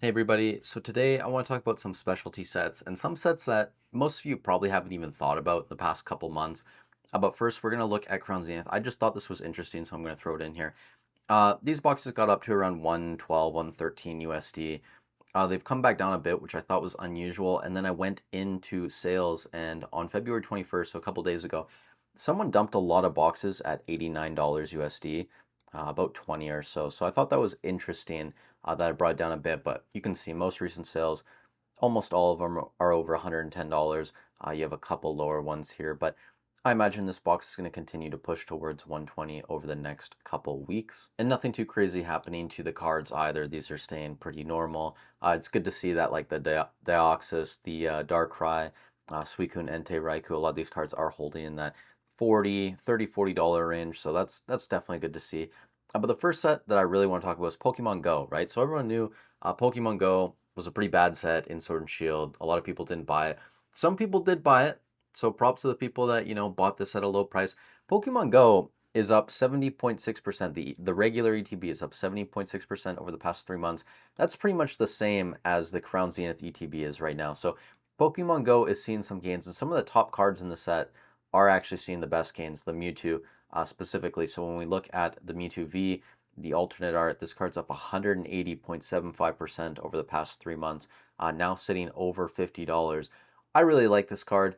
Hey everybody, so today I want to talk about some specialty sets and some sets that most of you probably haven't even thought about in the past couple months. But first, we're going to look at Crown Zenith. I just thought this was interesting, so I'm going to throw it in here. These boxes got up to around 112, 113 USD. They've come back down a bit, which I thought was unusual. And then I went into sales, and on February 21st, so a couple days ago, someone dumped a lot of boxes at $89 USD, about 20 or so. So I thought that was interesting that I brought it down a bit. But you can see most recent sales, almost all of them are over $110. You have a couple lower ones here, but I imagine this box is going to continue to push towards 120 over the next couple weeks. And nothing too crazy happening to the cards either. These are staying pretty normal. It's good to see that like the Deoxys, the Darkrai, Suicune, Entei, Raikou, a lot of these cards are holding in that 40, 30, $40 range. So that's definitely good to see. But the first set that I really want to talk about is Pokemon Go, right? So everyone knew Pokemon Go was a pretty bad set in Sword and Shield. A lot of people didn't buy it. Some people did buy it. So props to the people that, bought this at a low price. Pokemon Go is up 70.6%. The regular ETB is up 70.6% over the past 3 months. That's pretty much the same as the Crown Zenith ETB is right now. So Pokemon Go is seeing some gains, and some of the top cards in the set are actually seeing the best gains, the Mewtwo specifically. So when we look at the Mewtwo V, the alternate art, this card's up 180.75% over the past 3 months, now sitting over $50. I really like this card.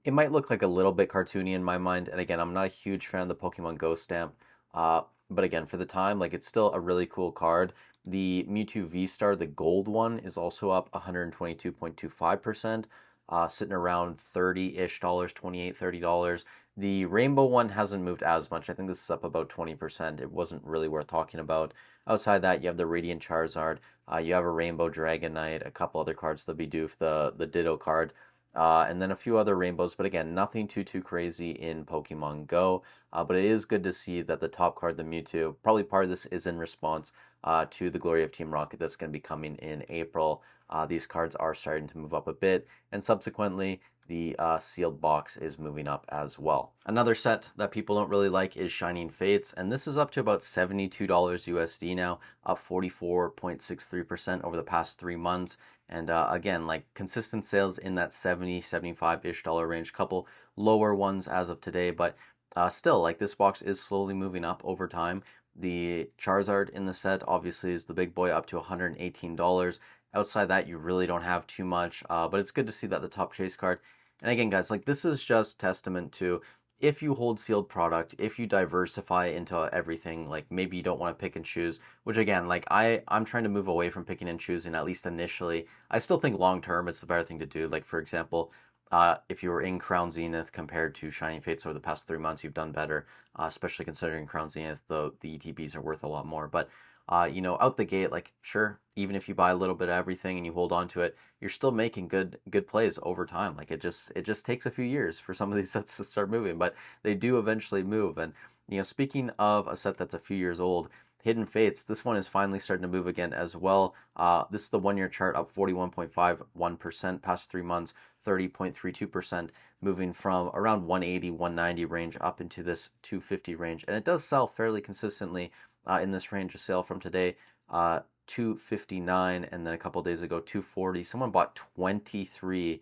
It might look like a little bit cartoony in my mind, and again, I'm not a huge fan of the Pokemon Go stamp, but again, for the time, like it's still a really cool card. The Mewtwo V-Star, the gold one, is also up 122.25%, sitting around 30-ish dollars, 28, $30. The rainbow one hasn't moved as much. I think this is up about 20%. It wasn't really worth talking about. Outside that, you have the Radiant Charizard, you have a Rainbow Dragonite, a couple other cards, the Bidoof, the Ditto card, and then a few other rainbows, but again, nothing too crazy in Pokemon Go. But it is good to see that the top card, the Mewtwo, probably part of this is in response to the Glory of Team Rocket that's going to be coming in April. These cards are starting to move up a bit, and subsequently, the sealed box is moving up as well. Another set that people don't really like is Shining Fates, and this is up to about $72 USD now, up 44.63% over the past 3 months. And again, like consistent sales in that 70, 75-ish dollar range, couple lower ones as of today, but still, like this box is slowly moving up over time. The Charizard in the set obviously is the big boy, up to $118. Outside that, you really don't have too much, but it's good to see that the top chase card. And again, guys, like this is just testament to if you hold sealed product, if you diversify into everything, like maybe you don't want to pick and choose, which again, like I'm trying to move away from picking and choosing, at least initially. I still think long term it's the better thing to do. Like for example, if you were in Crown Zenith compared to Shining Fates over the past 3 months, you've done better, especially considering Crown Zenith, the ETBs are worth a lot more. But out the gate, like sure, even if you buy a little bit of everything and you hold on to it, you're still making good plays over time. Like it just takes a few years for some of these sets to start moving, but they do eventually move. And speaking of a set that's a few years old, Hidden Fates, this one is finally starting to move again as well. This is the 1 year chart, up 41.51% past 3 months, 30.32%, moving from around 180, 190 range up into this 250 range. And it does sell fairly consistently in this range. Of sale from today, 259, and then a couple days ago 240. Someone bought 23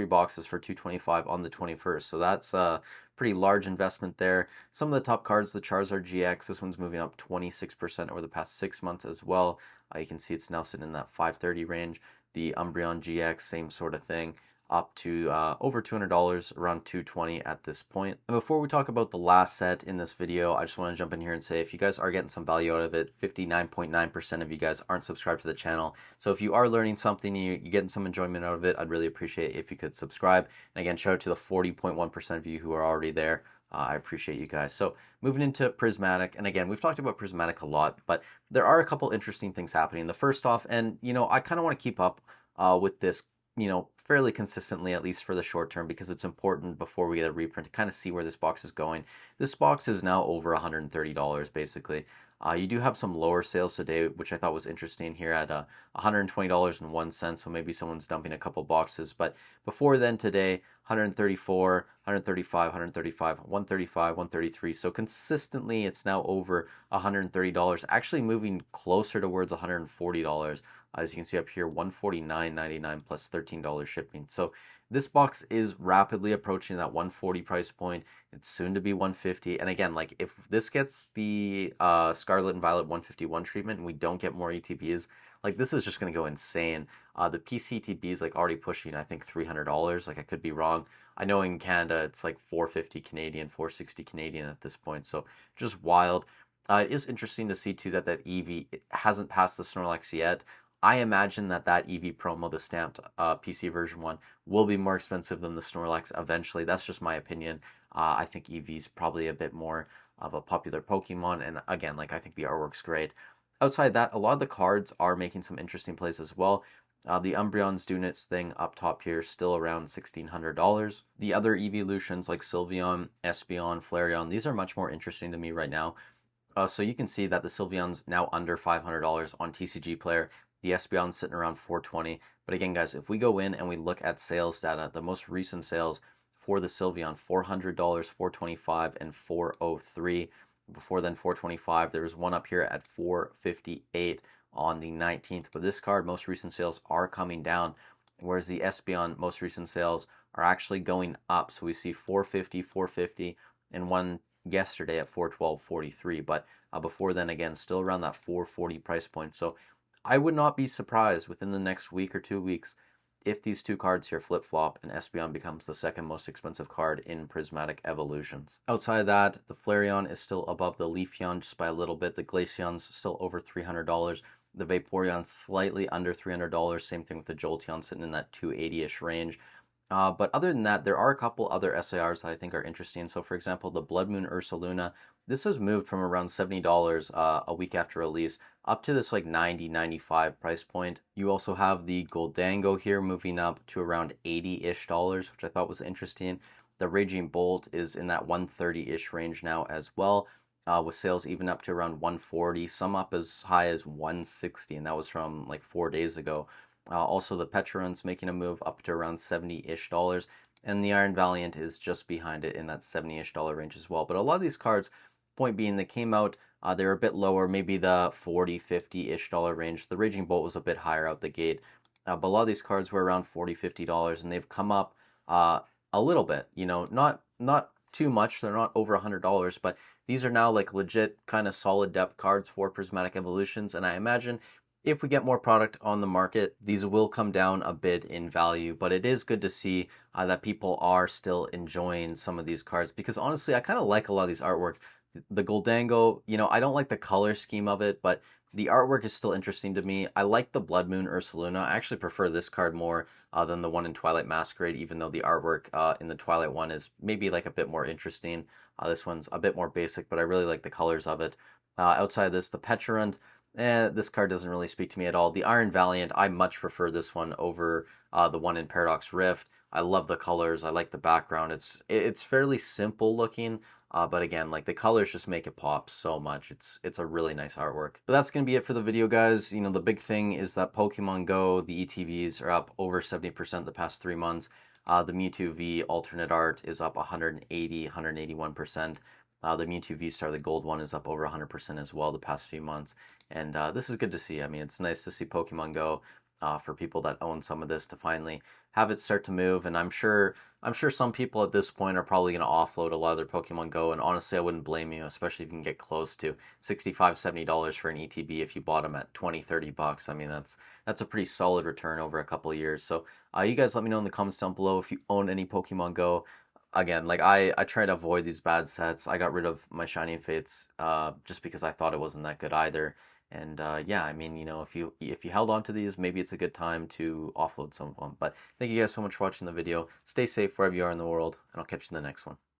boxes for 225 on the 21st, so that's a pretty large investment there. Some of the top cards, the Charizard GX, this one's moving up 26% over the past 6 months as well. You can see it's now sitting in that 530 range. The Umbreon GX, same sort of thing, up to over $200, around $220 at this point. And before we talk about the last set in this video, I just want to jump in here and say if you guys are getting some value out of it, 59.9% of you guys aren't subscribed to the channel. So if you are learning something, you're getting some enjoyment out of it, I'd really appreciate it if you could subscribe. And again, shout out to the 40.1% of you who are already there. I appreciate you guys. So moving into Prismatic, and again, we've talked about Prismatic a lot, but there are a couple interesting things happening. The first off, and I kind of want to keep up with this fairly consistently, at least for the short term, because it's important before we get a reprint to kind of see where this box is going. This box is now over $130 basically. You do have some lower sales today, which I thought was interesting here at $120.01, so maybe someone's dumping a couple boxes. But before then today, 134, 135, 135, 135, 133. So consistently, it's now over $130, actually moving closer towards $140. As you can see up here, $149.99 plus $13 shipping. So this box is rapidly approaching that 140 price point. It's soon to be 150. And again, like if this gets the Scarlet and Violet 151 treatment and we don't get more ETBs, like this is just going to go insane. The PCTB is like already pushing, I think, $300. Like I could be wrong. I know in Canada it's like 450 Canadian, 460 Canadian at this point. So just wild. It is interesting to see too that that EV hasn't passed the Snorlax yet. I imagine that that EV promo, the stamped PC version one, will be more expensive than the Snorlax eventually. That's just my opinion. I think EV's probably a bit more of a popular Pokemon, and again, like I think the artwork's great. Outside that, a lot of the cards are making some interesting plays as well. The Umbreon's doing its thing up top here, still around $1,600. The other evolutions like Sylveon, Espeon, Flareon, these are much more interesting to me right now. So you can see that the Sylveon's now under $500 on TCG Player. The Espeon's sitting around 420. But again, guys, if we go in and we look at sales data, the most recent sales for the Sylveon, $400, $425, and $403. Before then, $425. There was one up here at $458 on the 19th. But this card, most recent sales are coming down, whereas the Espeon most recent sales are actually going up. So we see 450, 450, and one yesterday at 412.43. But before then, again, still around that 440 price point. So I would not be surprised within the next week or 2 weeks if these two cards here flip-flop and Espeon becomes the second most expensive card in Prismatic Evolutions. Outside of that, the Flareon is still above the Leafeon just by a little bit. The Glaceon's still over $300. The Vaporeon slightly under $300. Same thing with the Jolteon sitting in that 280-ish range. But other than that, there are a couple other SARs that I think are interesting. So for example, the Blood Moon Ursaluna, this has moved from around $70 a week after release up to this like 90, 95 price point. You also have the Goldango here moving up to around 80-ish dollars, which I thought was interesting. The Raging Bolt is in that 130-ish range now as well, with sales even up to around 140, some up as high as 160, and that was from like 4 days ago. Also, the Petron's making a move up to around 70-ish dollars, and the Iron Valiant is just behind it in that 70-ish dollar range as well. But a lot of these cards, point being, they came out, they were a bit lower, maybe the 40, 50-ish dollar range. The Raging Bolt was a bit higher out the gate, but a lot of these cards were around 40, 50 dollars, and they've come up a little bit. You know, not too much. They're not over $100, but these are now like legit kind of solid depth cards for Prismatic Evolutions, and I imagine if we get more product on the market, these will come down a bit in value, but it is good to see that people are still enjoying some of these cards, because honestly, I kind of like a lot of these artworks. The Goldango, you know, I don't like the color scheme of it, but the artwork is still interesting to me. I like the Blood Moon Ursaluna. I actually prefer this card more than the one in Twilight Masquerade, even though the artwork in the Twilight one is maybe like a bit more interesting. This one's a bit more basic, but I really like the colors of it. Outside of this, the Petulant, this card doesn't really speak to me at all. The Iron Valiant, I much prefer this one over the one in Paradox Rift. I love the colors. I like the background. It's fairly simple looking, but again, like the colors just make it pop so much. It's a really nice artwork. But that's gonna be it for the video, guys. You know, the big thing is that Pokemon Go, the ETVs are up over 70% the past 3 months. The Mewtwo V alternate art is up 180, 181%. The Mewtwo V-Star, the gold one, is up over 100% as well the past few months. And this is good to see. I mean, it's nice to see Pokemon Go for people that own some of this to finally have it start to move. And I'm sure some people at this point are probably going to offload a lot of their Pokemon Go. And honestly, I wouldn't blame you, especially if you can get close to $65, $70 for an ETB if you bought them at 20, 30 bucks. I mean, that's a pretty solid return over a couple of years. So you guys let me know in the comments down below if you own any Pokemon Go. Again, like I try to avoid these bad sets. I got rid of my Shining Fates just because I thought it wasn't that good either. And yeah, I mean, you know, if you held on to these, maybe it's a good time to offload some of them. But thank you guys so much for watching the video. Stay safe wherever you are in the world, and I'll catch you in the next one.